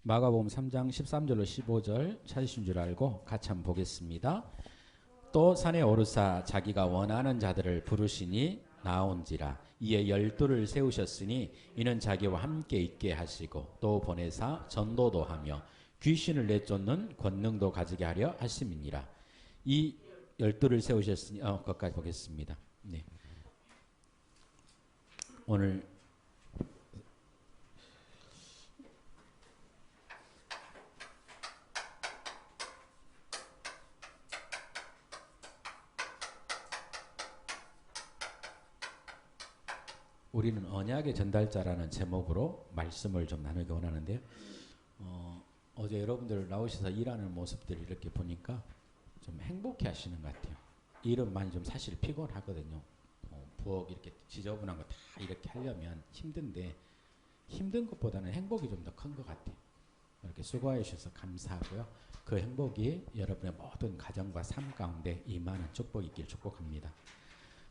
마가복음 3장 13절로 15절 찾으신 줄 알고 같이 한번 보겠습니다. 또 산에 오르사 자기가 원하는 자들을 부르시니 나온지라. 이에 열두를 세우셨으니 이는 자기와 함께 있게 하시고 또 보내사 전도도 하며 귀신을 내쫓는 권능도 가지게 하려 하심이니라. 이 열두를 세우셨으니 거기까지 보겠습니다. 네. 오늘 우리는 언약의 전달자라는 제목으로 말씀을 좀 나누기 원하는데요. 어제 여러분들 나오셔서 일하는 모습들을 이렇게 보니까 좀 행복해 하시는 것 같아요. 일은 많이 좀 사실 피곤하거든요. 부엌 이렇게 지저분한 거 다 이렇게 하려면 힘든데 힘든 것보다는 행복이 좀 더 큰 것 같아요. 이렇게 수고해 주셔서 감사하고요. 그 행복이 여러분의 모든 가정과 삶 가운데 임하는 축복이 있길 축복합니다.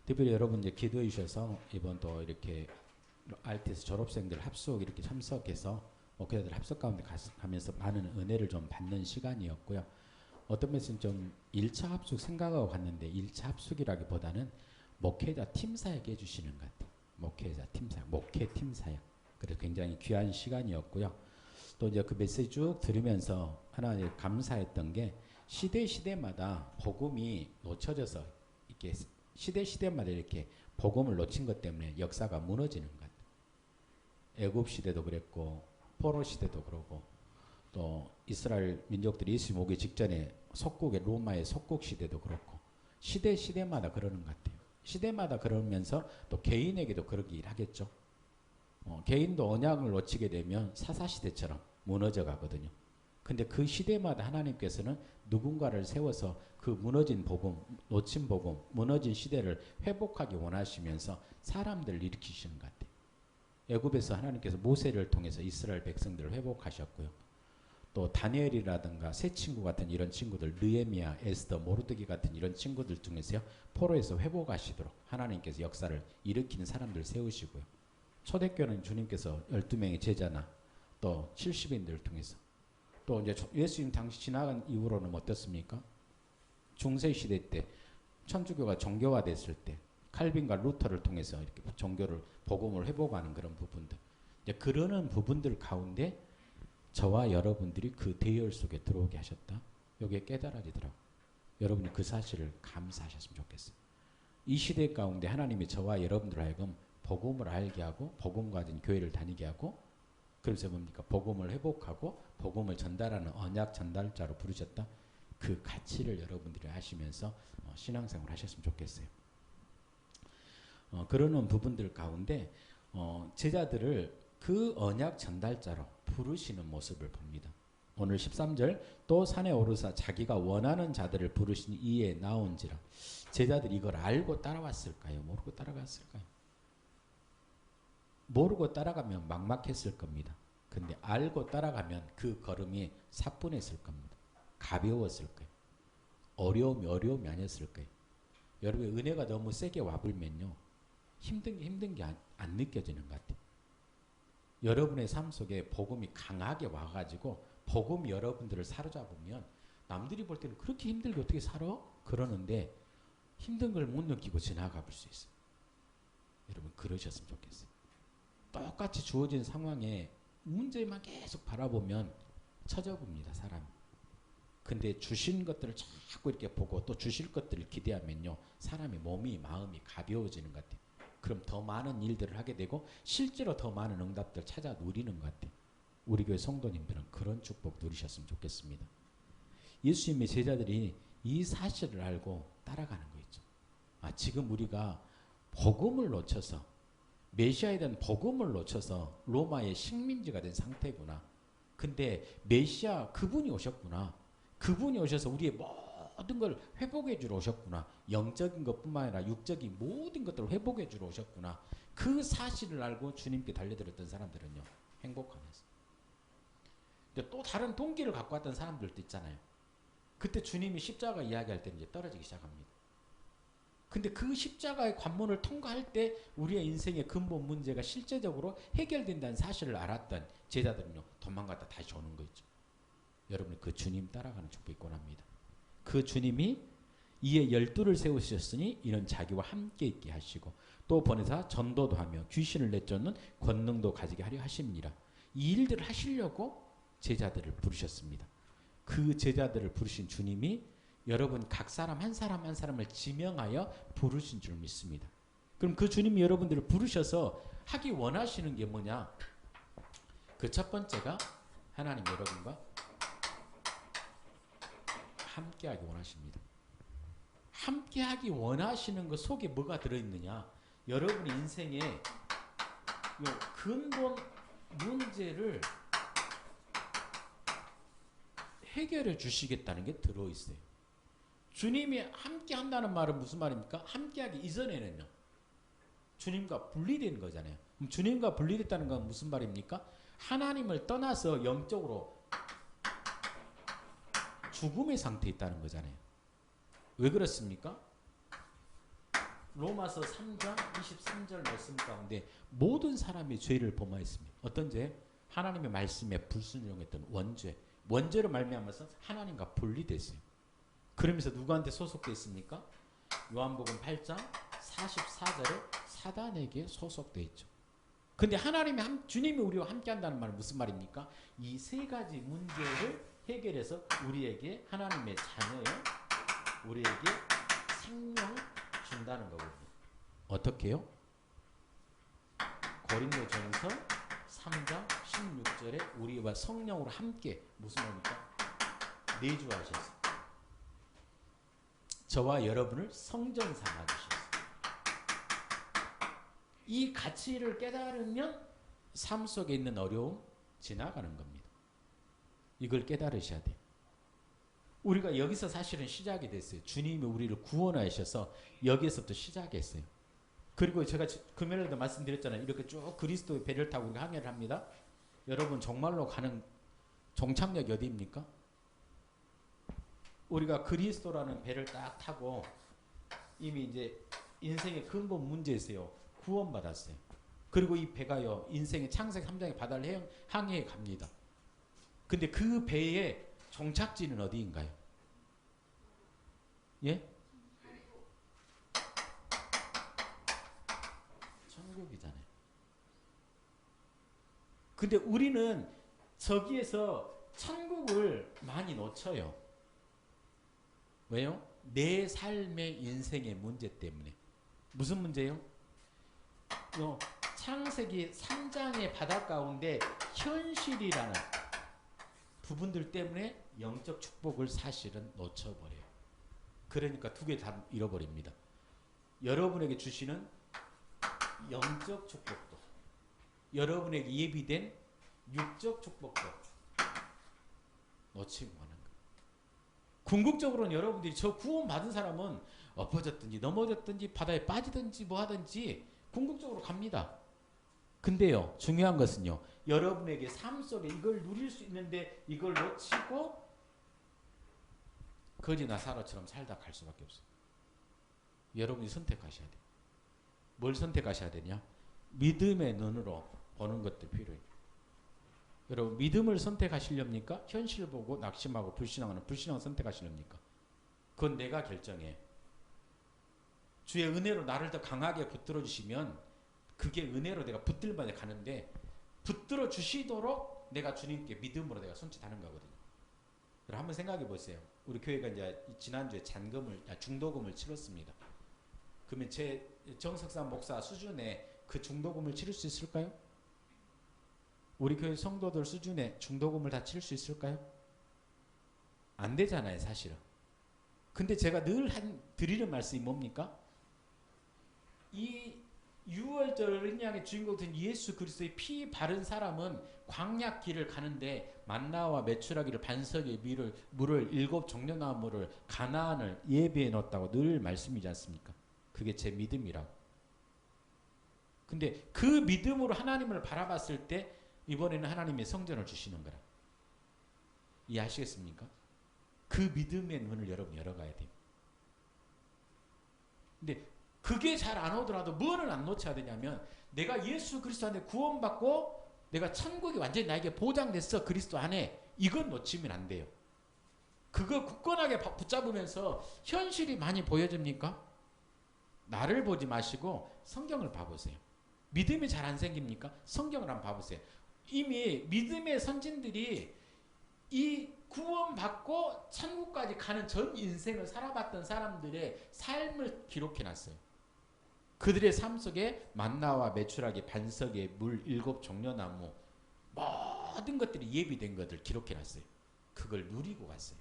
특별히 여러분 이제 기도해 주셔서 이번 또 이렇게 RTS 졸업생들 합숙 이렇게 참석해서 목회자들 합숙 가운데 가면서 많은 은혜를 좀 받는 시간이었고요. 어떤 면에서는 좀 1차 합숙 생각하고 갔는데 1차 합숙이라기보다는 목회자 팀사역 해주시는 것 같아요. 목회자 팀사역, 목회 팀사역. 그래서 굉장히 귀한 시간이었고요. 또 이제 그 메시지 쭉 들으면서 하나 감사했던 게 시대마다 복음이 놓쳐져서 이렇게 시대마다 이렇게 복음을 놓친 것 때문에 역사가 무너지는 것 같아요. 애굽 시대도 그랬고 포로 시대도 그러고 또 이스라엘 민족들이 예수 오기 직전에 속국의 로마의 속국 시대도 그렇고 시대마다 그러는 것 같아요. 시대마다 그러면서 또 개인에게도 그러길 하겠죠. 개인도 언약을 놓치게 되면 사사시대처럼 무너져 가거든요. 근데 그 시대마다 하나님께서는 누군가를 세워서 그 무너진 복음, 놓친 복음, 무너진 시대를 회복하기 원하시면서 사람들을 일으키시는 것 같아요. 애굽에서 하나님께서 모세를 통해서 이스라엘 백성들을 회복하셨고요. 또 다니엘이라든가 새 친구 같은 이런 친구들, 느헤미야, 에스더, 모르드기 같은 이런 친구들 중에서요. 포로에서 회복하시도록 하나님께서 역사를 일으키는 사람들 세우시고요. 초대교회는 주님께서 12명의 제자나 또 70인들을 통해서 또 이제 예수님 당시 지나간 이후로는 어떻습니까? 중세시대 때 천주교가 정교화됐을 때 칼빈과 루터를 통해서 이렇게 종교를 복음을 회복하는 그런 부분들 이제 그러는 부분들 가운데 저와 여러분들이 그 대열 속에 들어오게 하셨다. 여기에 깨달아지더라고요. 여러분이 그 사실을 감사하셨으면 좋겠어요. 이 시대 가운데 하나님이 저와 여러분들 하여금 복음을 알게 하고 복음 가진 교회를 다니게 하고 그래서 뭡니까? 복음을 회복하고 복음을 전달하는 언약 전달자로 부르셨다. 그 가치를 여러분들이 아시면서 신앙생활 하셨으면 좋겠어요. 그러는 부분들 가운데 제자들을 그 언약 전달자로 부르시는 모습을 봅니다. 오늘 13절 또 산에 오르사 자기가 원하는 자들을 부르시니 이에 나온지라. 제자들이 이걸 알고 따라왔을까요? 모르고 따라갔을까요? 모르고 따라가면 막막했을 겁니다. 근데 알고 따라가면 그 걸음이 사뿐했을 겁니다. 가벼웠을 거예요. 어려움이 아니었을 거예요. 여러분 은혜가 너무 세게 와불면요. 힘든 게 안 느껴지는 것 같아요. 여러분의 삶 속에 복음이 강하게 와가지고 복음이 여러분들을 사로잡으면 남들이 볼 때는 그렇게 힘들게 어떻게 살아? 그러는데 힘든 걸 못 느끼고 지나가 볼 수 있어요. 여러분 그러셨으면 좋겠어요. 똑같이 주어진 상황에 문제만 계속 바라보면 처져봅니다, 사람이. 근데 주신 것들을 자꾸 이렇게 보고 또 주실 것들을 기대하면요, 사람의 몸이 마음이 가벼워지는 것 같아요. 그럼 더 많은 일들을 하게 되고 실제로 더 많은 응답들 찾아 누리는 것 같아요. 우리 교회 성도님들은 그런 축복 누리셨으면 좋겠습니다. 예수님의 제자들이 이 사실을 알고 따라가는 거 있죠. 지금 우리가 복음을 놓쳐서 메시아에 대한 복음을 놓쳐서 로마의 식민지가 된 상태구나. 근데 메시아 그분이 오셨구나. 그분이 오셔서 우리의 모든 걸 회복해 주러 오셨구나. 영적인 것뿐만 아니라 육적인 모든 것들을 회복해 주러 오셨구나. 그 사실을 알고 주님께 달려들었던 사람들은요. 행복하면서. 근데 또 다른 동기를 갖고 왔던 사람들도 있잖아요. 그때 주님이 십자가 이야기할 때 이제 떨어지기 시작합니다. 근데 그 십자가의 관문을 통과할 때 우리의 인생의 근본 문제가 실제적으로 해결된다는 사실을 알았던 제자들은요, 도망갔다 다시 오는 거 있죠. 여러분이 그 주님 따라가는 축복이 권합니다. 그 주님이 이에 12를 세우셨으니 이는 자기와 함께 있게 하시고 또 보내사 전도도 하며 귀신을 내쫓는 권능도 가지게 하려 하십니다. 이 일들을 하시려고 제자들을 부르셨습니다. 그 제자들을 부르신 주님이 여러분 각 사람 한 사람 한 사람을 지명하여 부르신 줄 믿습니다. 그럼 그 주님이 여러분들을 부르셔서 하기 원하시는 게 뭐냐? 그 첫 번째가 하나님 여러분과 함께하기 원하십니다. 함께하기 원하시는 것 속에 뭐가 들어있느냐? 여러분 인생의 요 근본 문제를 해결해 주시겠다는 게 들어있어요. 주님이 함께 한다는 말은 무슨 말입니까? 함께하기 이전에는요, 주님과 분리된 거잖아요. 그럼 주님과 분리됐다는 건 무슨 말입니까? 하나님을 떠나서 영적으로 죽음의 상태에 있다는 거잖아요. 왜 그렇습니까? 로마서 3장 23절 말씀 가운데 모든 사람이 죄를 범하였습니다. 어떤 죄? 하나님의 말씀에 불순종했던 원죄. 원죄로 말미암아서 하나님과 분리됐어요. 그러면서 누구한테 소속되어 있습니까? 요한복음 8장 44절에 사단에게 소속되어 있죠. 근데 주님이 우리와 함께 한다는 말은 무슨 말입니까? 이 세 가지 문제를 해결해서 우리에게 하나님의 자녀의 우리에게 생명을 준다는 거거든요. 어떻게요? 고린도전서 3장 16절에 우리와 성령으로 함께 무슨 말입니까? 내주하셨어요. 저와 여러분을 성전 삼아 주셨어요. 이 가치를 깨달으면 삶 속에 있는 어려움 지나가는 겁니다. 이걸 깨달으셔야 돼요. 우리가 여기서 사실은 시작이 됐어요. 주님이 우리를 구원하셔서 여기에서부터 시작했어요. 그리고 제가 금요일에도 말씀드렸잖아요. 이렇게 쭉 그리스도의 배를 타고 우리가 항해를 합니다. 여러분 정말로 가는 종착역이 어디입니까? 우리가 그리스도라는 배를 딱 타고 이미 이제 인생의 근본 문제에서요, 구원받았어요. 그리고 이 배가요, 인생의 창세기 3장의 바다를 항해해 갑니다. 근데 그 배의 종착지는 어디인가요? 예? 천국이잖아요. 근데 우리는 저기에서 천국을 많이 놓쳐요. 왜요? 내 삶의 인생의 문제 때문에. 무슨 문제요? 창세기 3장의 바다 가운데 현실이라는 부분들 때문에 영적 축복을 사실은 놓쳐버려요. 그러니까 두 개 다 잃어버립니다. 여러분에게 주시는 영적 축복도, 여러분에게 예비된 육적 축복도 놓치고 가는 거예요. 궁극적으로는 여러분들이 저 구원받은 사람은 엎어졌든지 넘어졌든지 바다에 빠지든지 뭐 하든지 궁극적으로 갑니다. 근데요, 중요한 것은요, 여러분에게 삶 속에 이걸 누릴 수 있는데 이걸 놓치고 거지나 사로처럼 살다 갈 수밖에 없어요. 여러분이 선택하셔야 돼요. 뭘 선택하셔야 되냐? 믿음의 눈으로 보는 것도 필요해요. 여러분, 믿음을 선택하시렵니까? 현실 보고 낙심하고 불신앙하는 불신앙을 선택하시렵니까? 그건 내가 결정해. 주의 은혜로 나를 더 강하게 붙들어 주시면 그게 은혜로 내가 붙들만 가는데, 붙들어 주시도록 내가 주님께 믿음으로 내가 손짓하는 거거든요. 그럼 한번 생각해 보세요. 우리 교회가 이제 지난주에 중도금을 치렀습니다. 그러면 제 정석삼 목사 수준의 그 중도금을 치를 수 있을까요? 우리 교회 성도들 수준의 중도금을 다 치를 수 있을까요? 안 되잖아요, 사실은. 근데 제가 늘 드리는 말씀이 뭡니까? 이 6월절 은양의 주인공 된 예수 그리스도의 피 바른 사람은 광야 길을 가는데 만나와 메추라기를 반석의 물을 7 종려나무를 가나안을 예비해 놓았다고 늘 말씀이지 않습니까? 그게 제 믿음이라고. 근데 그 믿음으로 하나님을 바라봤을 때 이번에는 하나님의 성전을 주시는 거라. 이해하시겠습니까? 그 믿음의 눈을 여러분 열어가야 돼요. 근데 그게 잘 안 오더라도 뭐를 안 놓쳐야 되냐면 내가 예수 그리스도 안에 구원받고 내가 천국이 완전히 나에게 보장됐어 그리스도 안에 이건 놓치면 안 돼요. 그거 굳건하게 붙잡으면서 현실이 많이 보여집니까? 나를 보지 마시고 성경을 봐보세요. 믿음이 잘 안 생깁니까? 성경을 한번 봐보세요. 이미 믿음의 선진들이 이 구원받고 천국까지 가는 전 인생을 살아봤던 사람들의 삶을 기록해놨어요. 그들의 삶 속에 만나와 메추라기, 반석의 물, 7 종려나무 모든 것들이 예비된 것을 기록해놨어요. 그걸 누리고 갔어요.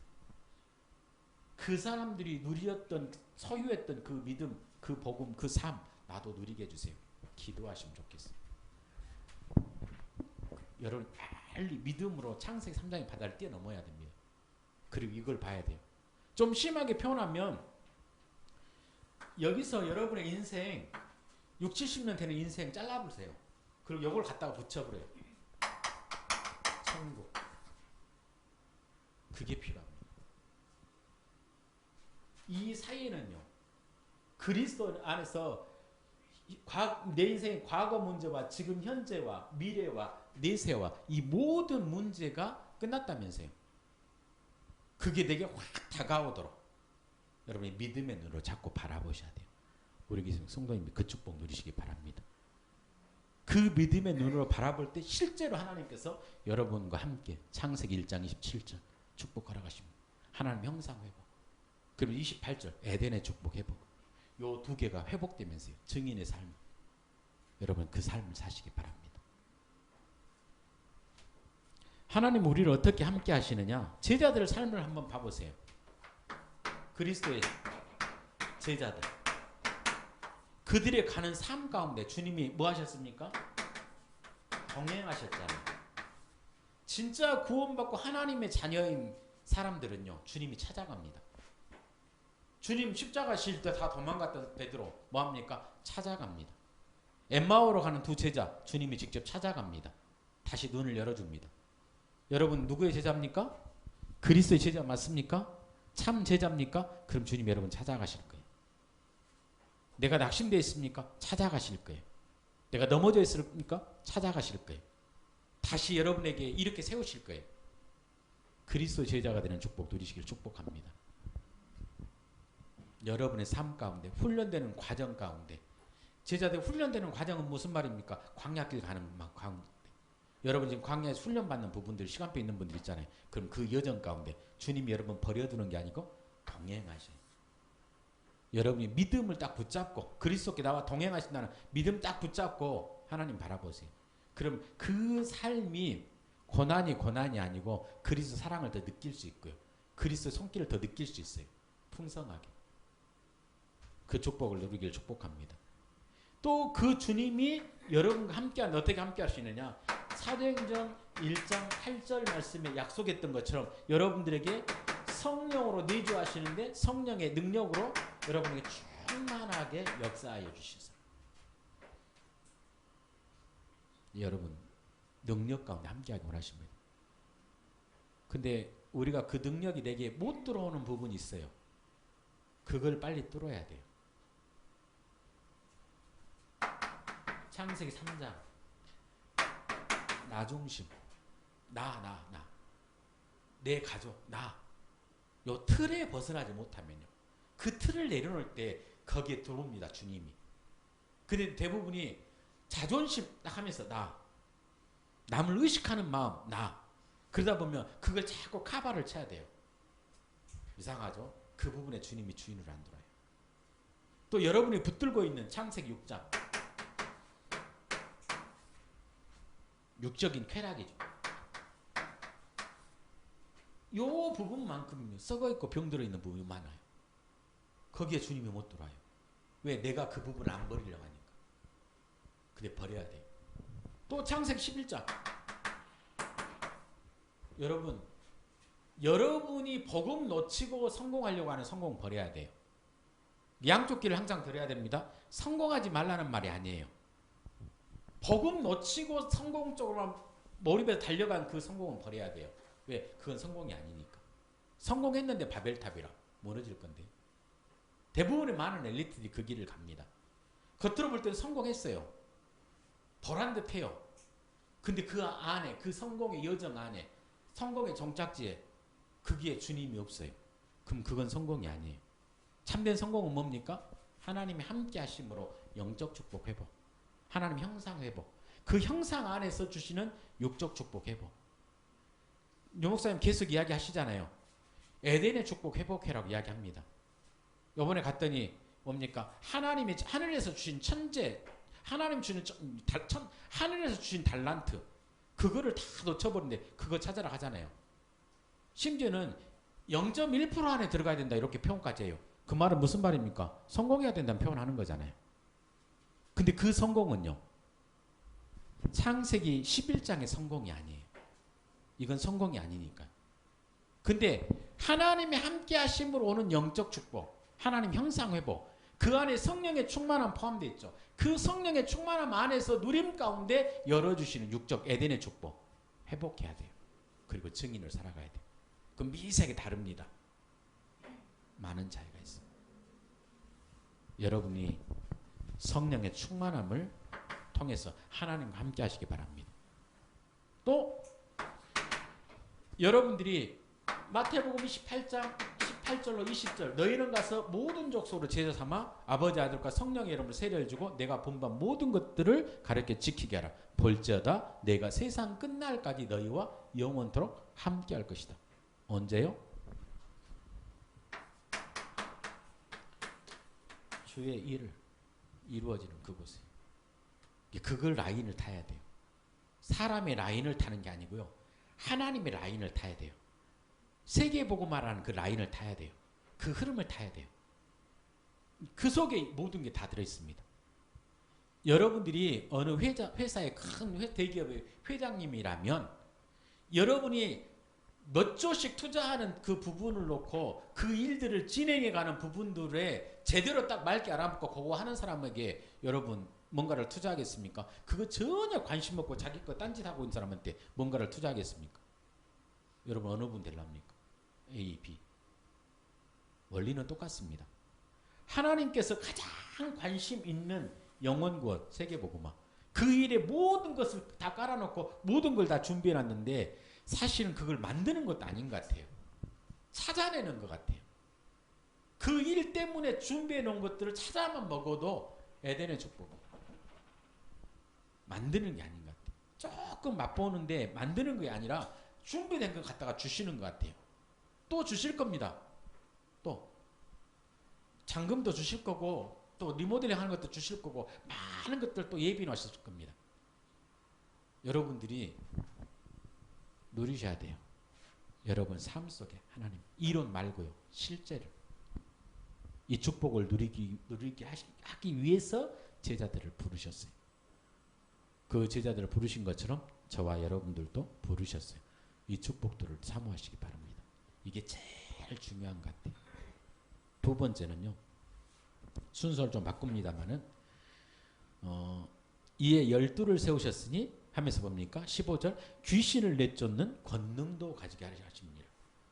그 사람들이 누렸던 소유했던 그 믿음, 그 복음, 그 삶 나도 누리게 해주세요. 기도하시면 좋겠어요. 여러분 빨리 믿음으로 창세기 3장의 바다를 뛰어넘어야 됩니다. 그리고 이걸 봐야 돼요. 좀 심하게 표현하면 여기서 여러분의 인생 6, 70년 되는 인생 잘라보세요. 그리고 이걸 갖다가 붙여버려요. 천국. 그게 필요합니다. 이 사이에는요. 그리스도 안에서 내 인생의 과거 문제와 지금 현재와 미래와 내세와 이 모든 문제가 끝났다면서요. 그게 내게 확 다가오도록 여러분이 믿음의 눈으로 자꾸 바라보셔야 돼요. 우리 성도님 그 축복 누리시기 바랍니다. 그 믿음의 눈으로 바라볼 때 실제로 하나님께서 여러분과 함께 창세기 1장 27절 축복 허락하십니다. 하나님 형상 회복. 그리고 28절 에덴의 축복 회복. 요 두 개가 회복되면서요. 증인의 삶. 여러분 그 삶을 사시기 바랍니다. 하나님 우리를 어떻게 함께 하시느냐. 제자들의 삶을 한번 봐보세요. 그리스도의 제자들. 그들의 가는 삶 가운데 주님이 뭐 하셨습니까? 동행하셨잖아요. 진짜 구원받고 하나님의 자녀인 사람들은요. 주님이 찾아갑니다. 주님 십자가 실 때 다 도망갔던 베드로 뭐합니까? 찾아갑니다. 엠마오로 가는 두 제자 주님이 직접 찾아갑니다. 다시 눈을 열어줍니다. 여러분 누구의 제자입니까? 그리스도의 제자 맞습니까? 참 제자입니까? 그럼 주님 여러분 찾아가실 거예요. 내가 낙심되어 있습니까? 찾아가실 거예요. 내가 넘어져 있습니까? 찾아가실 거예요. 다시 여러분에게 이렇게 세우실 거예요. 그리스도의 제자가 되는 축복 누리시길 축복합니다. 여러분의 삶 가운데 훈련되는 과정 가운데 제자들 훈련되는 과정은 무슨 말입니까? 광야길 가는 가운데 여러분 지금 광야에서 훈련받는 부분들 시간표 있는 분들 있잖아요. 그럼 그 여정 가운데 주님이 여러분 버려두는 게 아니고 동행하셔요. 여러분이 믿음을 딱 붙잡고 그리스도께 나와 동행하신다는 믿음 딱 붙잡고 하나님 바라보세요. 그럼 그 삶이 고난이 아니고 그리스도 사랑을 더 느낄 수 있고요. 그리스도 손길을 더 느낄 수 있어요. 풍성하게. 그 축복을 누리길 축복합니다. 또 그 주님이 여러분과 함께하는 어떻게 함께 하시느냐. 사도행전 1장 8절 말씀에 약속했던 것처럼 여러분들에게 성령으로 내주하시는데 성령의 능력으로 여러분에게 충만하게 역사하여 주시소. 여러분 능력 가운데 함께하기 원하십니다. 근데 우리가 그 능력이 내게 못 들어오는 부분이 있어요. 그걸 빨리 뚫어야 돼요. 창세기 3장 나 중심 나 내 가족 요 틀에 벗어나지 못하면요. 그 틀을 내려놓을 때 거기에 들어옵니다. 주님이. 근데 대부분이 자존심 딱 하면서 남을 의식하는 마음 그러다 보면 그걸 자꾸 카바를 쳐야 돼요. 이상하죠? 그 부분에 주님이 주인을 안 들어요. 또 여러분이 붙들고 있는 창세기 6장 육적인 쾌락이죠. 요 부분만큼 썩어있고 병들어 있는 부분이 많아요. 거기에 주님이 못 들어와요. 왜? 내가 그 부분을 안 버리려고 하니까. 근데 버려야 돼요. 또 창세기 11장 여러분이 복음 놓치고 성공하려고 하는 성공 버려야 돼요. 양쪽 길을 항상 들어야 됩니다. 성공하지 말라는 말이 아니에요. 복음 놓치고 성공 쪽으로만 몰입해서 달려간 그 성공은 버려야 돼요. 왜? 그건 성공이 아니니까. 성공했는데 바벨탑이라 무너질 건데. 대부분의 많은 엘리트들이 그 길을 갑니다. 겉으로 볼 때는 성공했어요. 보란 듯해요. 근데 그 안에, 그 성공의 여정 안에, 성공의 종착지에 거기에 주님이 없어요. 그럼 그건 성공이 아니에요. 참된 성공은 뭡니까? 하나님이 함께 하심으로 영적 축복 회복, 하나님 형상 회복, 그 형상 안에서 주시는 육적 축복 회복. 유 목사님 계속 이야기하시잖아요. 에덴의 축복 회복해라고 이야기합니다. 요번에 갔더니 뭡니까? 하나님이 하늘에서 주신 천재, 하나님 주는 하늘에서 주신 달란트, 그거를 다 놓쳐버린데 그거 찾아라 하잖아요. 심지어는 0.1% 안에 들어가야 된다 이렇게 표현까지 해요. 그 말은 무슨 말입니까? 성공해야 된다는 표현하는 거잖아요. 근데 그 성공은요, 창세기 11장의 성공이 아니에요. 이건 성공이 아니니까. 근데 하나님이 함께 하심으로 오는 영적 축복, 하나님 형상 회복, 그 안에 성령의 충만함 포함되어 있죠. 그 성령의 충만함 안에서 누림 가운데 열어주시는 육적 에덴의 축복 회복해야 돼요. 그리고 증인을 살아가야 돼요. 그 미세하게 다릅니다. 많은 차이가 있어요. 여러분이 성령의 충만함을 통해서 하나님과 함께 하시기 바랍니다. 또 여러분들이 마태복음 18장 18절로 20절 너희는 가서 모든 족속으로 제자 삼아 아버지 아들과 성령의 이름으로 세례를 주고 내가 본반 모든 것들을 가르쳐 지키게 하라. 볼지어다 내가 세상 끝날까지 너희와 영원토록 함께 할 것이다. 언제요? 주의 일을 이루어지는 그곳에. 그걸 라인을 타야 돼요. 사람의 라인을 타는 게 아니고요. 하나님의 라인을 타야 돼요. 세계복음화라는 그 라인을 타야 돼요. 그 흐름을 타야 돼요. 그 속에 모든 게 다 들어있습니다. 여러분들이 어느 회사의 큰 대기업의 회장님이라면 여러분이 몇 조씩 투자하는 그 부분을 놓고 그 일들을 진행해가는 부분들에 제대로 딱 맑게 알아먹고 그거 하는 사람에게 여러분 뭔가를 투자하겠습니까? 그거 전혀 관심 없고 자기 거 딴짓하고 있는 사람한테 뭔가를 투자하겠습니까? 여러분 어느 분 될랍니까? A, B. 원리는 똑같습니다. 하나님께서 가장 관심 있는 영혼구원, 세계복음화. 그 일에 모든 것을 다 깔아놓고 모든 걸 다 준비해놨는데 사실은 그걸 만드는 것도 아닌 것 같아요. 찾아내는 것 같아요. 그 일 때문에 준비해놓은 것들을 찾아만 먹어도 에덴의 축복. 만드는 게 아닌 것 같아요. 조금 맛보는데 만드는 게 아니라 준비된 거 갖다가 주시는 것 같아요. 또 주실 겁니다. 또 잔금도 주실 거고 또 리모델링 하는 것도 주실 거고 많은 것들 또 예비 놓으실 겁니다. 여러분들이 누리셔야 돼요. 여러분 삶 속에 하나님 이론 말고요. 실제로 이 축복을 누리게 하기 위해서 제자들을 부르셨어요. 그 제자들을 부르신 것처럼 저와 여러분들도 부르셨어요. 이 축복들을 사모하시기 바랍니다. 이게 제일 중요한 것 같아요. 두 번째는요. 순서를 좀 바꿉니다만은 이에 12를 세우셨으니 하면서 뭡니까? 15절 귀신을 내쫓는 권능도 가지게 하십니다.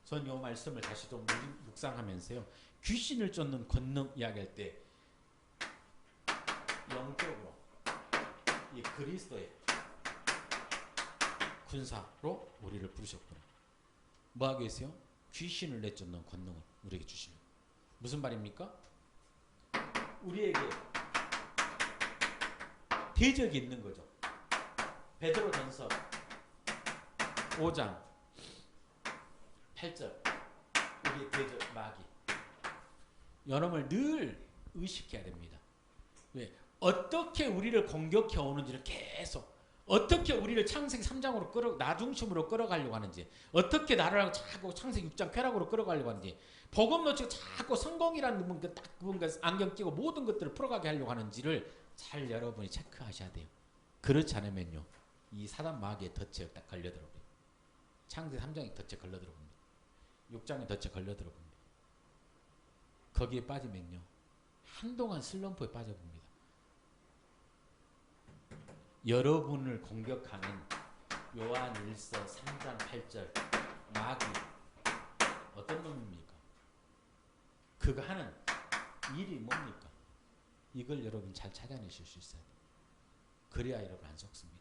전 이 말씀을 다시 좀 묵상하면서요. 귀신을 쫓는 권능 이야기할 때 영적으로 이 그리스도의 군사로 우리를 부르셨구나. 뭐 하기 위해서요? 귀신을 내쫓는 권능을 우리에게 주시는. 무슨 말입니까? 우리에게 대적이 있는 거죠. 베드로전서 5장 8절 우리의 대적 마귀. 여러분을 늘 의식해야 됩니다. 왜? 어떻게 우리를 공격해 오는지를 계속 어떻게 우리를 창세기 3장으로 나중심으로 끌어가려고 하는지 어떻게 나를 자꾸 창세기 6장 쾌락으로 끌어가려고 하는지 복음 놓치고 자꾸 성공이라는 뭔가 안경 끼고 모든 것들을 풀어가게 하려고 하는지를 잘 여러분이 체크하셔야 돼요. 그렇지 않으면요. 이 사단 마귀의 덫에 딱 걸려들어버려요. 창세기 3장에 덫에 걸려들어봅니다. 6장에 덫에 걸려들어봅니다. 거기에 빠지면요. 한동안 슬럼프에 빠져봅니다. 여러분을 공격하는 요한일서 3장 8절 마귀 어떤 놈입니까? 그거 하는 일이 뭡니까? 이걸 여러분 잘 찾아내실 수 있어야 돼요. 그래야 여러분 안 속습니다.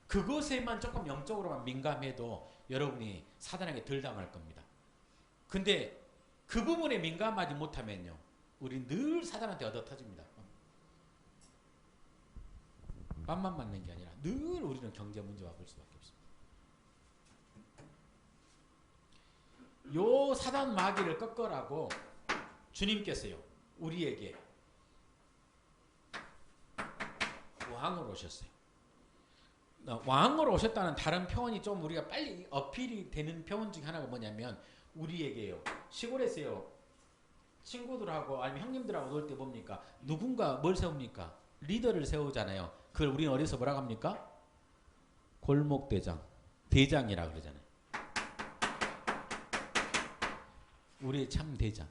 그것에만 조금 영적으로만 민감해도 여러분이 사단에게 덜 당할 겁니다. 근데 그 부분에 민감하지 못하면요, 우리 늘 사단한테 얻어터집니다. 맘만 맞는 게 아니라 늘 우리는 경제 문제와 볼 수밖에 없습니다. 요 사단 마귀를 꺾으라고 주님께서요, 우리에게 왕으로 오셨어요. 왕으로 오셨다는 다른 표현이 좀 우리가 빨리 어필이 되는 표현 중에 하나가 뭐냐면, 우리에게요, 시골에서요, 친구들하고 아니면 형님들하고 놀 때 뭡니까? 누군가 뭘 세웁니까? 리더를 세우잖아요. 그걸 우리는 어디서 뭐라고 합니까? 골목대장, 대장이라고 그러잖아요. 우리의 참대장,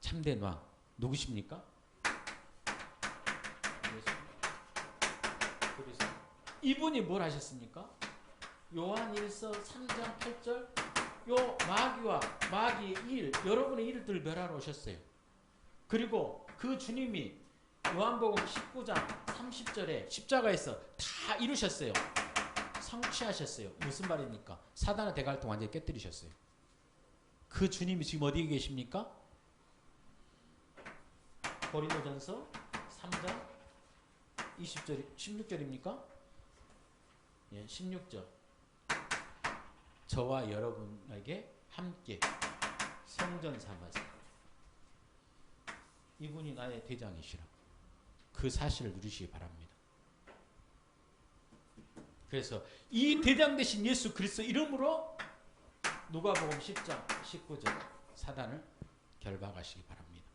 참된 왕 누구십니까? 그래서 이분이 뭘 하셨습니까? 요한 1서 3장 8절, 요 마귀와 마귀의 일, 여러분의 일들을 멸하러 오셨어요. 그리고 그 주님이 요한복음 19장 30절에 십자가에서 다 이루셨어요. 성취하셨어요. 무슨 말입니까? 사단의 대갈등 완전히 깨뜨리셨어요. 그 주님이 지금 어디에 계십니까? 고린도전서 3장 20절, 16절입니까? 예, 16절. 저와 여러분에게 함께 성전 삼아서 이분이 나의 대장이시라. 그 사실을 누리시기 바랍니다. 그래서 이 대장 되신 예수 그리스도 이름으로 누가복음 10장 19절 사단을 결박하시기 바랍니다.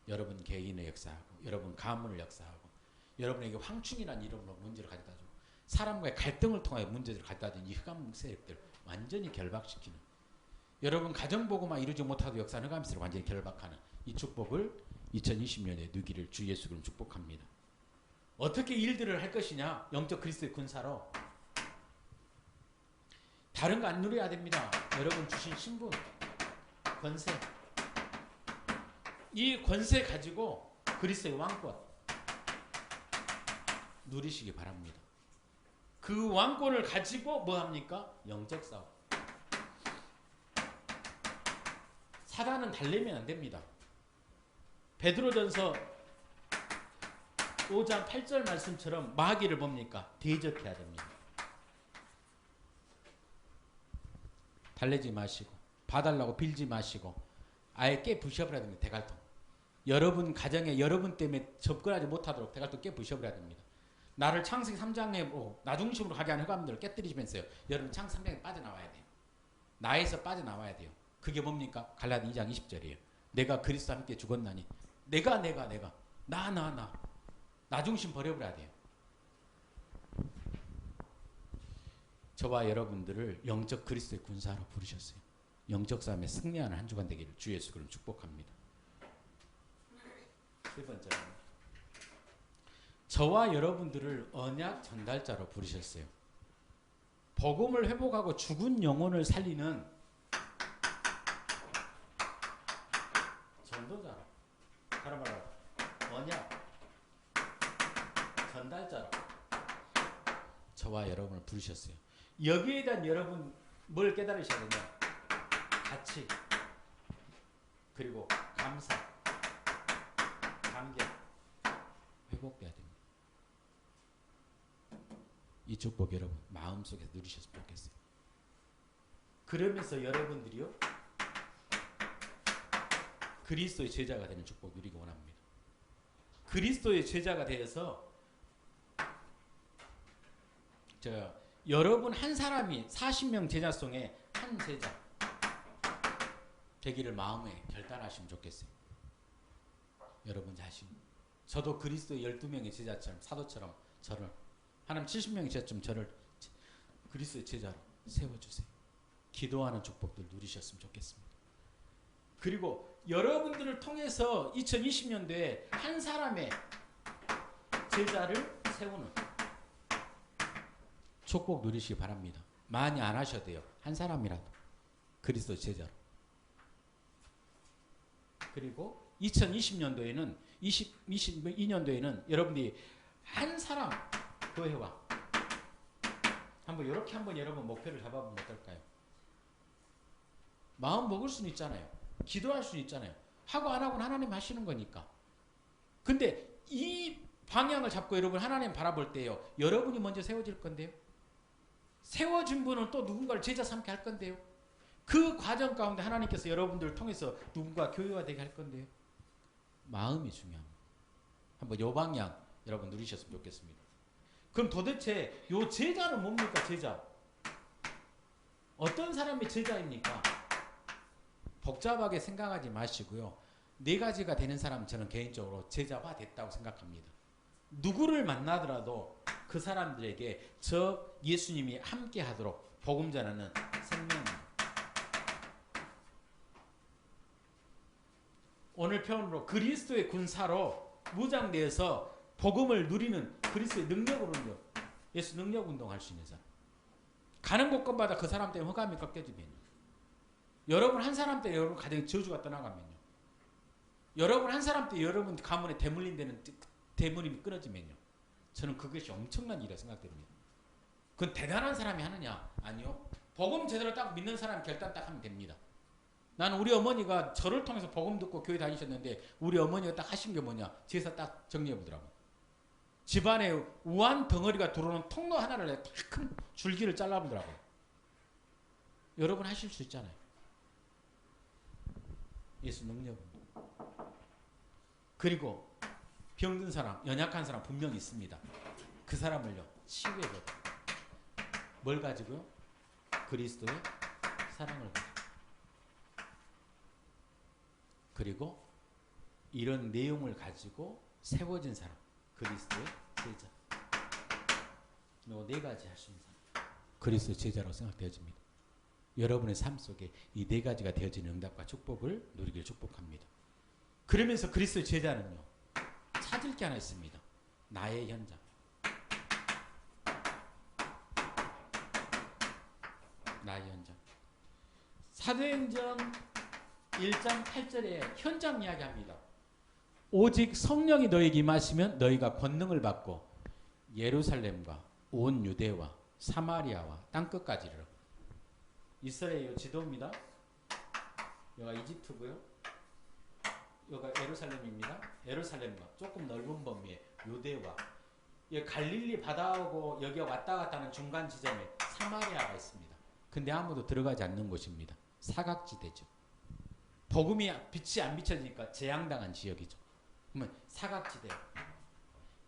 여러분 개인의 역사하고 여러분 가문을 역사하고 여러분에게 황충이라는 이름으로 문제를 가져다 주고 사람과의 갈등을 통하여 문제를 가져다 주는 이 흑암 세력들 완전히 결박시키는, 여러분 가정보고만 이루지 못하도 역사는 흑암 세력을 완전히 결박하는 이 축복을 2020년에 누기를 주 예수 그럼 축복합니다. 어떻게 일들을 할 것이냐? 영적 그리스도의 군사로 다른 거 안 누려야 됩니다. 여러분 주신 신분, 권세, 이 권세 가지고 그리스도의 왕권 누리시기 바랍니다. 그 왕권을 가지고 뭐 합니까? 영적 싸움. 사단은 달래면 안 됩니다. 베드로전서 5장 8절 말씀처럼 마귀를 뭡니까? 대적해야 됩니다. 달래지 마시고 봐달라고 빌지 마시고 아예 깨 부셔버려야 됩니다. 대갈통. 여러분 가정에 여러분 때문에 접근하지 못하도록 대갈통 깨 부셔버려야 됩니다. 나를 창세기 3장에 나중심으로 가게 하는 흑암들을 깨뜨리시면서요, 여러분 창세기 3장에 빠져나와야 돼요. 나에서 빠져나와야 돼요. 그게 뭡니까? 갈라디 2장 20절이에요. 내가 그리스도와 함께 죽었나니 내가 나중심 버려버려야 돼요. 저와 여러분들을 영적 그리스도의 군사로 부르셨어요. 영적 싸움에 승리하는 한 주간 되기를 주 예수 그럼 축복합니다. 세 번째, 저와 여러분들을 언약 전달자로 부르셨어요. 복음을 회복하고 죽은 영혼을 살리는 전도자로, 다른 말로 언약 전달자로 저와 여러분을 부르셨어요. 여기에 대한 여러분 뭘 깨달으셔야 되냐? 가치, 그리고 감사, 감격 회복돼야 됩니다. 이 축복 여러분 마음속에 누리셨으면 좋겠어요. 그러면서 여러분들이요 그리스도의 제자가 되는 축복 누리기 원합니다. 그리스도의 제자가 되어서 여러분 한 사람이 40명 제자 중에 한 제자 되기를 마음에 결단하시면 좋겠어요. 여러분 자신. 저도 그리스도의 12명의 제자처럼 사도처럼 저를 하나님 70명의 제자처럼 저를 그리스도의 제자로 세워주세요. 기도하는 축복들 누리셨으면 좋겠습니다. 그리고 여러분들을 통해서 2020년도에 한 사람의 제자를 세우는 축복 누리시기 바랍니다. 많이 안 하셔도 돼요. 한 사람이라도 그리스도 제자로. 그리고 2020년도에는 22년도에는 여러분들이 한 사람 교회와 한번 이렇게 한번 여러분 목표를 잡아보면 어떨까요? 마음 먹을 수는 있잖아요. 기도할 수는 있잖아요. 하고 안 하고는 하나님 하시는 거니까. 근데 이 방향을 잡고 여러분 하나님 바라볼 때요. 여러분이 먼저 세워질 건데요. 세워진 분은 또 누군가를 제자 삼게 할 건데요. 그 과정 가운데 하나님께서 여러분들을 통해서 누군가 교회화되게 할 건데요. 마음이 중요합니다. 한번 요 방향 여러분 누리셨으면 좋겠습니다. 그럼 도대체 요 제자는 뭡니까? 제자. 어떤 사람이 제자입니까? 복잡하게 생각하지 마시고요. 네 가지가 되는 사람 저는 개인적으로 제자화 됐다고 생각합니다. 누구를 만나더라도 그 사람들에게 저 예수님이 함께 하도록 복음 전하는 생명입니다. 오늘 표현으로 그리스도의 군사로 무장되어서 복음을 누리는 그리스도의 능력으로요. 예수 능력 운동할 수 있는 사람. 가는 곳곳마다 그 사람 때문에 흑암이 꺾여지면요. 여러분 한 사람 때문에 여러분 가정에 저주가 떠나가면요. 여러분 한 사람 때문에 여러분 가문에 대물림 되는 대물림이 끊어지면요. 저는 그것이 엄청난 일이라고 생각됩니다. 그건 대단한 사람이 하느냐? 아니요. 복음 제대로 딱 믿는 사람 결단 딱 하면 됩니다. 나는 우리 어머니가 저를 통해서 복음 듣고 교회 다니셨는데 우리 어머니가 딱 하신 게 뭐냐? 제사 딱 정리해 보더라고요. 집안에 우한 덩어리가 들어오는 통로 하나를 딱 큰 줄기를 잘라보더라고요. 여러분 하실 수 있잖아요. 예수 능력입니다. 그리고 병든 사람, 연약한 사람 분명히 있습니다. 그 사람을요 치유해줘요. 뭘 가지고요? 그리스도의 사랑을 가지고. 그리고 이런 내용을 가지고 세워진 사람, 그리스도의 제자. 요 네 가지 할 수 있는 사람, 그리스도의 제자라고 생각되어집니다. 여러분의 삶 속에 이 네 가지가 되어지는 응답과 축복을 누리길 축복합니다. 그러면서 그리스도의 제자는요 찾을 게 하나 있습니다. 나의 현장. 나의 현장. 사도행전 1장 8절에 현장 이야기합니다. 오직 성령이 너에게 임하시면 너희가 권능을 받고 예루살렘과 온 유대와 사마리아와 땅끝까지 이르러. 이스라엘 지도입니다. 여기가 이집트고요. 여기가 예루살렘입니다. 예루살렘과 조금 넓은 범위에 유대와 갈릴리 바다하고 여기 왔다 갔다 하는 중간 지점에 사마리아가 있습니다. 근데 아무도 들어가지 않는 곳입니다. 사각지대죠. 복음이 빛이 안 비춰지니까 재앙당한 지역이죠. 그러면 사각지대.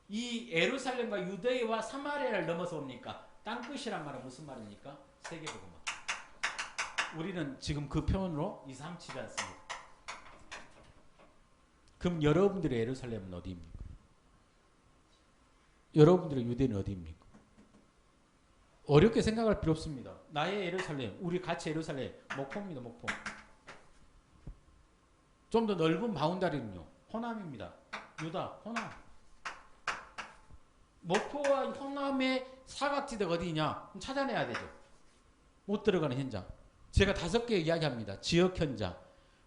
이 예루살렘과 유대와 사마리아를 넘어서 옵니까? 땅끝이란 말은 무슨 말입니까? 세계복음화. 우리는 지금 그 표현으로 2, 3 치지 않습니다. 그럼 여러분들의 예루살렘은 어디입니까? 여러분들의 유대는 어디입니까? 어렵게 생각할 필요 없습니다. 나의 예루살렘, 우리 같이 예루살렘, 목포입니다. 목포. 좀 더 넓은 바운다리는요. 호남입니다. 유다, 호남. 목포와 호남의 사각지대가 어디냐? 찾아내야 되죠. 못 들어가는 현장. 제가 5개 이야기합니다. 지역 현장,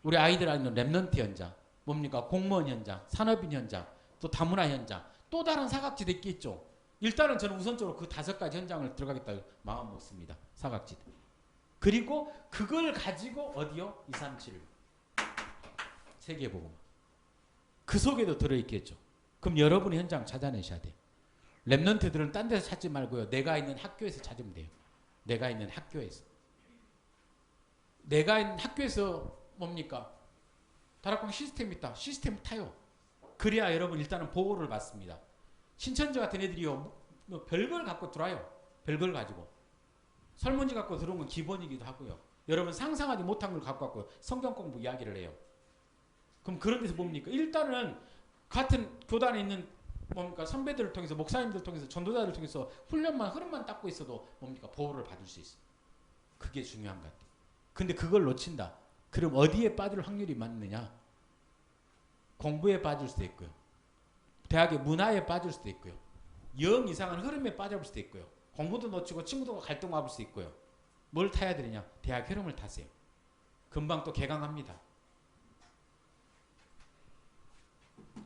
우리 아이들 아는 랩넌트 현장, 뭡니까? 공무원 현장, 산업인 현장, 또 다문화 현장, 또 다른 사각지대 있겠죠. 일단은 저는 우선적으로 그 5가지 현장을 들어가겠다 마음 먹습니다. 사각지대. 그리고 그걸 가지고 어디요? 2, 3, 7. 세계복음. 그 속에도 들어있겠죠. 그럼 여러분의 현장 찾아내셔야 돼요. 랩넌트들은 딴 데서 찾지 말고요. 내가 있는 학교에서 찾으면 돼요. 내가 있는 학교에서. 내가 있는 학교에서 뭡니까? 다락방 시스템 있다. 시스템 타요. 그래야 여러분 일단은 보호를 받습니다. 신천지 같은 애들이요. 뭐 별걸 갖고 들어와요. 별걸 가지고. 설문지 갖고 들어온 건 기본이기도 하고요. 여러분 상상하지 못한 걸 갖고 왔고요. 성경 공부 이야기를 해요. 그럼 그런 데서 뭡니까? 일단은 같은 교단에 있는 뭡니까? 선배들을 통해서 목사님들을 통해서 전도자들을 통해서 훈련만 흐름만 닦고 있어도 뭡니까? 보호를 받을 수 있어요. 그게 중요한 것 같아요. 근데 그걸 놓친다. 그럼 어디에 빠질 확률이 많느냐? 공부에 빠질 수도 있고요. 대학의 문화에 빠질 수도 있고요. 영 이상한 흐름에 빠져볼 수도 있고요. 공부도 놓치고 친구들과 갈등하을 수 있고요. 뭘 타야 되느냐? 대학 흐름을 타세요. 금방 또 개강합니다.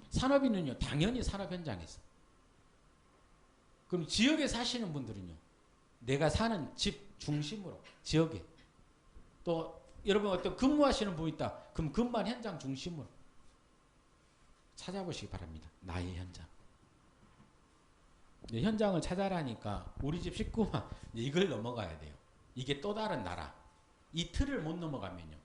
산업인은요, 당연히 산업 현장에서. 그럼 지역에 사시는 분들은요, 내가 사는 집 중심으로, 지역에. 또 여러분 어떤 근무하시는 분 있다. 그럼 근무한 현장 중심으로 찾아보시기 바랍니다. 나의 현장. 현장을 찾아라니까 우리 집 식구만 이걸 넘어가야 돼요. 이게 또 다른 나라. 이 틀을 못 넘어가면요.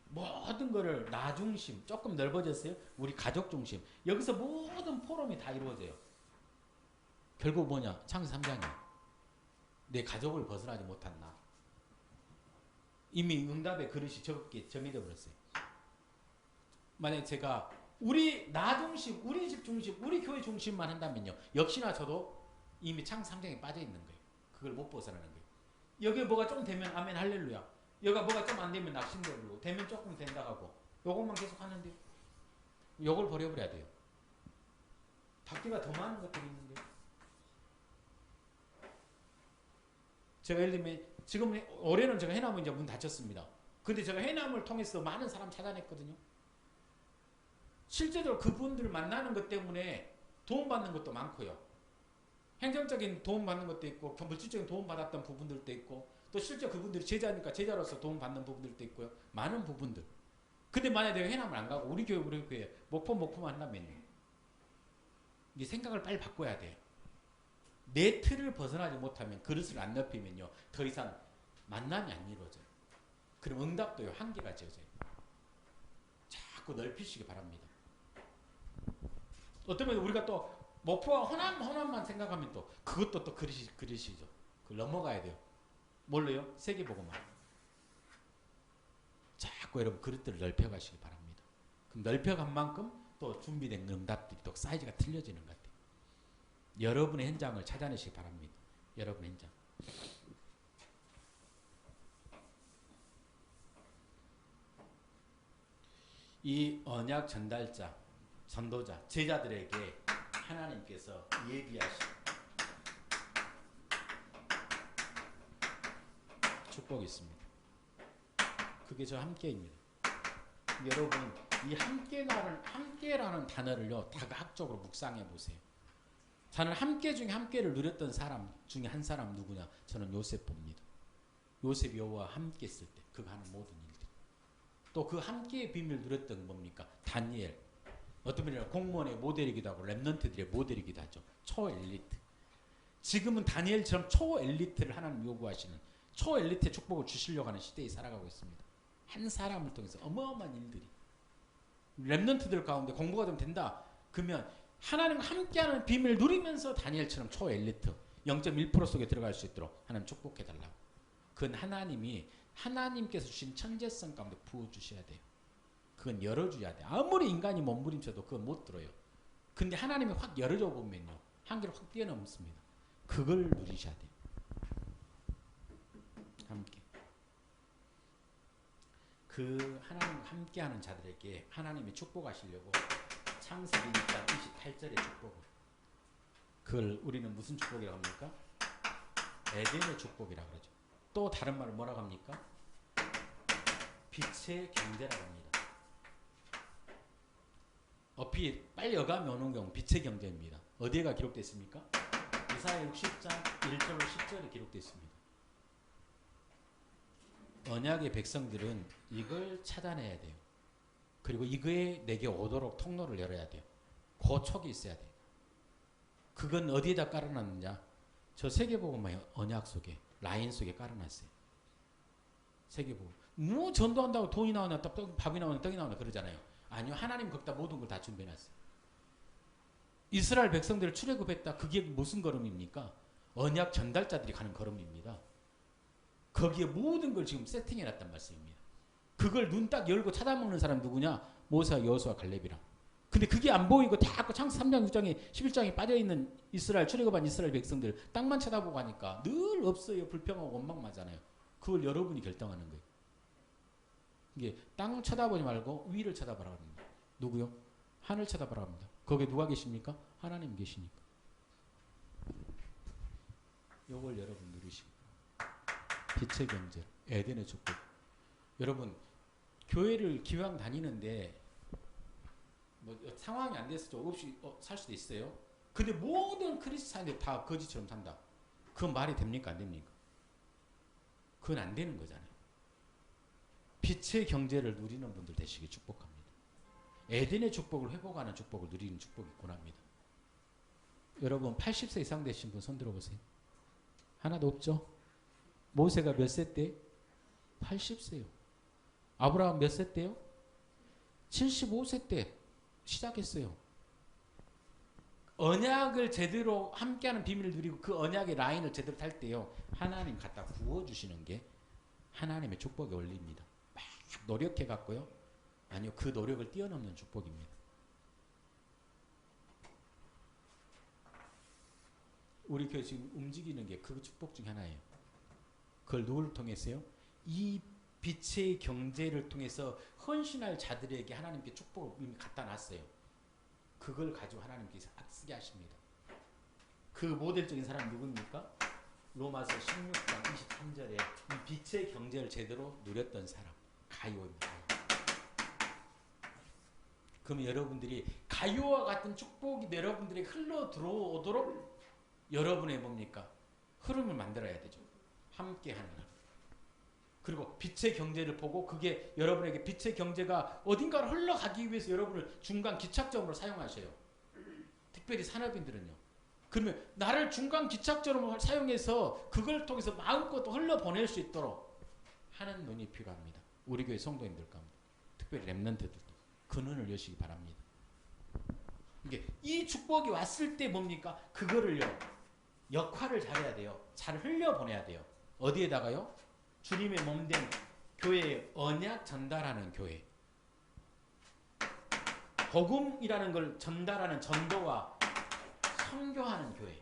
모든 거를 나 중심, 조금 넓어졌어요. 우리 가족 중심. 여기서 모든 포럼이 다 이루어져요. 결국 뭐냐? 창세 3장이에요. 내 가족을 벗어나지 못한 나. 이미 응답의 그릇이 점이되어 버렸어요. 만약에 제가 우리 나 중심, 우리 집 중심, 우리 교회 중심만 한다면요. 역시나 저도 이미 창세 3장에 빠져 있는 거예요. 그걸 못 벗어나는 거예요. 여기 뭐가 좀 되면 아멘 할렐루야. 여기가 뭐가 좀 안 되면 낙심되고 되면 조금 된다 하고 요것만 계속 하는데 요걸 버려버려야 돼요. 바퀴가 더 많은 것들이 있는데 제가 예를 들면 지금 올해는 제가 해남은 이제 문 닫혔습니다. 근데 제가 해남을 통해서 많은 사람 찾아냈거든요. 실제로 그분들을 만나는 것 때문에 도움받는 것도 많고요. 행정적인 도움받는 것도 있고 물질적인 도움받았던 부분들도 있고 또 실제 그분들이 제자니까 제자로서 도움받는 부분들도 있고요. 많은 부분들. 근데 만약에 내가 해남을 안 가고 우리 교회 목포만 한다면요. 이 생각을 빨리 바꿔야 돼요. 내 틀을 벗어나지 못하면 그릇을 안 넓히면요. 더 이상 만남이 안 이루어져요. 그럼 응답도요. 한계가 지어져요. 자꾸 넓히시기 바랍니다. 어쩌면 우리가 또 목포와 호남만 생각하면 또 그것도 또 그릇이죠. 그걸 넘어가야 돼요. 뭘로요? 세계보고만. 자꾸 여러분 그릇들을 넓혀가시기 바랍니다. 그럼 넓혀간 만큼 또 준비된 응답들이 또 사이즈가 틀려지는 것 같아요. 여러분의 현장을 찾아내시기 바랍니다. 여러분의 현장. 이 언약 전달자, 전도자, 제자들에게 하나님께서 예비하신 축복이 있습니다. 그게 저 함께입니다. 여러분 이 함께라는 단어를요 다각적으로 묵상해 보세요. 저는 함께 중에 함께를 누렸던 사람 중에 한 사람 누구냐? 저는 요셉 봅니다. 요셉 여호와 함께 있을 때 그가 하는 모든 일들. 또 그 함께의 비밀을 누렸던 뭡니까? 다니엘. 어떤 분이랑 공무원의 모델이기도 하고 랩넌트들의 모델이기도 하죠. 초엘리트. 지금은 다니엘처럼 초엘리트를 하나님 요구하시는 초엘리트의 축복을 주시려고 하는 시대에 살아가고 있습니다. 한 사람을 통해서 어마어마한 일들이. 랩넌트들 가운데 공부가 좀 된다. 그러면 하나님과 함께하는 비밀을 누리면서 다니엘처럼 초엘리트 0.1% 속에 들어갈 수 있도록 하나님 축복해달라고. 그건 하나님께서 주신 천재성 가운데 부어주셔야 돼요. 그건 열어줘야 돼요. 아무리 인간이 몸부림쳐도 그건 못 들어요. 근데 하나님이 확 열어줘 보면요. 한계를 확 뛰어넘습니다. 그걸 누리셔야 돼요. 함께. 그 하나님과 함께하는 자들에게 하나님이 축복하시려고 창세기 2장 28절의 축복을 그걸 우리는 무슨 축복이라고 합니까? 에덴의 축복이라고 그러죠. 또 다른 말을 뭐라고 합니까? 빛의 경제라고 합니다. 빨리 어감이 오는 경우 빛의 경제입니다. 어디에가 기록되어 있습니까? 이사야 60장 1절로 10절에 기록되어 있습니다. 언약의 백성들은 이걸 찾아내야 돼요. 그리고 이거에 내게 오도록 통로를 열어야 돼요. 그 촉이 있어야 돼요. 그건 어디에다 깔아놨느냐? 저 세계복음의 언약 속에 라인 속에 깔아놨어요. 세계복음. 뭐 전도한다고 돈이 나오나 밥이 나오나 떡이 나오나 그러잖아요. 아니요. 하나님 거기다 모든 걸 다 준비해놨어요. 이스라엘 백성들을 출애굽했다. 그게 무슨 걸음입니까? 언약 전달자들이 가는 걸음입니다. 거기에 모든 걸 지금 세팅해놨단 말씀입니다. 그걸 눈 딱 열고 찾아먹는 사람 누구냐? 모세와 여호수아 갈렙이랑. 근데 그게 안 보이고 다 창세 3장, 6장에 11장에 빠져있는 이스라엘 출애굽한 이스라엘 백성들 땅만 쳐다보고 하니까 늘 없어요. 불평하고 원망하잖아요. 그걸 여러분이 결정하는 거예요. 이게 땅을 쳐다보지 말고 위를 쳐다보라고 합니다. 누구요? 하늘 쳐다보라고 합니다. 거기에 누가 계십니까? 하나님 계시니까. 요걸 여러분 누리시고 빛의 경제, 에덴의 축복. 여러분 교회를 기왕 다니는데 뭐 상황이 안 돼서 좀 없이 살 수도 있어요. 근데 모든 크리스찬들이 다 거지처럼 산다. 그건 말이 됩니까? 안 됩니까? 그건 안 되는 거잖아요. 빛의 경제를 누리는 분들 되시길 축복합니다. 에덴의 축복을 회복하는 축복을 누리는 축복이 권합니다. 여러분 80세 이상 되신 분 손 들어보세요. 하나도 없죠? 모세가 몇 세 때? 80세요. 아브라함 몇 세 때요? 75세 때 시작했어요. 언약을 제대로 함께하는 비밀을 누리고 그 언약의 라인을 제대로 탈 때요. 하나님 갖다 부어주시는 게 하나님의 축복의 원리입니다. 막 노력해갖고요. 아니요. 그 노력을 뛰어넘는 축복입니다. 우리 교회 지금 움직이는 게 그 축복 중 하나예요. 그걸 누구를 통해서요? 이 빛의 경제를 통해서 헌신할 자들에게 하나님께 축복을 이미 갖다 놨어요. 그걸 가지고 하나님께서 쓰게 하십니다. 그 모델적인 사람이 누굽니까? 로마서 16장 23절에 이 빛의 경제를 제대로 누렸던 사람 가이오입니다. 그러면 여러분들이 가이오와 같은 축복이 여러분들에게 흘러 들어오도록 여러분의 뭡니까? 흐름을 만들어야 되죠. 함께하는 것. 그리고 빛의 경제를 보고 그게 여러분에게 빛의 경제가 어딘가로 흘러가기 위해서 여러분을 중간 기착점으로 사용하셔요. 특별히 산업인들은요. 그러면 나를 중간 기착점으로 사용해서 그걸 통해서 마음껏 흘러보낼 수 있도록 하는 눈이 필요합니다. 우리 교회 성도님들 가운데 특별히 렘넌트들도 그 눈을 여시기 바랍니다. 이게 이 축복이 왔을 때 뭡니까? 그거를요. 역할을 잘해야 돼요. 잘 흘려보내야 돼요. 어디에다가요? 주님의 몸된 교회의 언약 전달하는 교회. 복음이라는 걸 전달하는 전도와 선교하는 교회.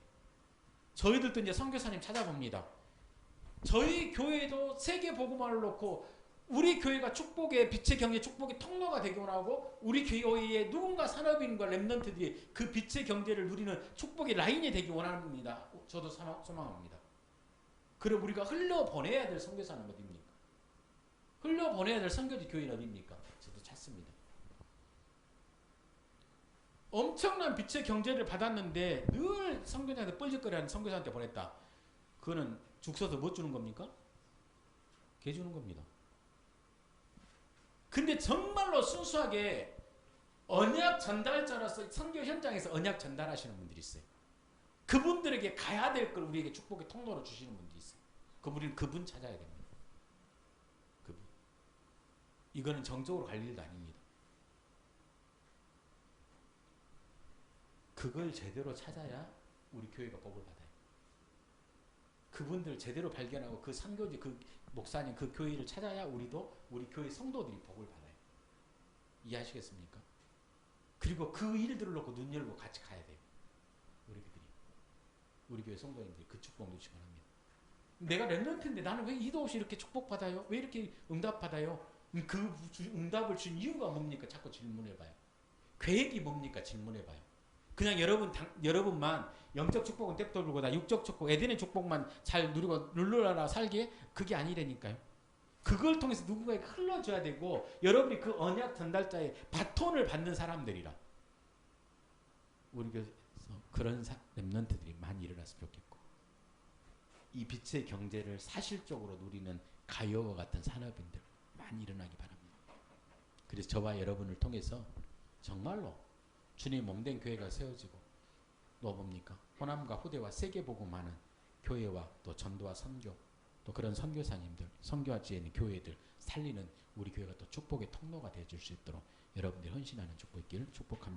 저희들도 이제 선교사님 찾아봅니다. 저희 교회도 세계 복음화를 놓고 우리 교회가 축복의 빛의 경제 축복의 통로가 되기 원하고 우리 교회에 누군가 산업인과 렘넌트들이 그 빛의 경제를 누리는 축복의 라인이 되기 원합니다. 저도 소망합니다. 그럼 우리가 흘려보내야 될 선교사는 어디입니까? 흘려보내야 될 선교지 교회는 어디입니까? 저도 찾습니다. 엄청난 빛의 경제를 받았는데 늘 선교사한테 뻘짓거리하는 선교사한테 보냈다. 그거는 죽 서서 못 주는 겁니까? 개 주는 겁니다. 근데 정말로 순수하게 언약 전달자로서 선교 현장에서 언약 전달하시는 분들이 있어요. 그분들에게 가야 될 걸 우리에게 축복의 통로로 주시는 분들이 있어요. 우리는 그분 찾아야 됩니다. 그분. 이거는 정적으로 갈 일도 아닙니다. 그걸 제대로 찾아야 우리 교회가 복을 받아요. 그분들 제대로 발견하고 그 선교지, 그 목사님, 그 교회를 찾아야 우리도 우리 교회 성도들이 복을 받아요. 이해하시겠습니까? 그리고 그 일들을 놓고 눈 열고 같이 가야 돼요. 우리 교회 성도님들이 그 축복 누리시기 바랍니다. 내가 렘넌트인데 나는 왜 이도 없이 이렇게 축복받아요? 왜 이렇게 응답받아요? 그 응답을 준 이유가 뭡니까? 자꾸 질문해봐요. 계획이 뭡니까? 질문해봐요. 그냥 여러분만 영적 축복은 떼도 돌고다 육적 축복, 에덴의 축복만 잘 누리고 눌러라 살게 그게 아니라니까요. 그걸 통해서 누군가에게 흘러줘야 되고 여러분이 그 언약 전달자의 바톤을 받는 사람들이라. 우리 교회에서 그런 렘넌트들이 많이 일어났으면 좋겠고 이 빛의 경제를 사실적으로 누리는 가요와 같은 산업인들 많이 일어나기 바랍니다. 그래서 저와 여러분을 통해서 정말로 주님 몸된 교회가 세워지고 또 뭡니까? 호남과 후대와 세계 복음하는 교회와 또 전도와 선교 또 그런 선교사님들, 선교와 지혜 있는 교회들 살리는 우리 교회가 또 축복의 통로가 되어줄 수 있도록 여러분들이 헌신하는 축복 있기를 축복합니다.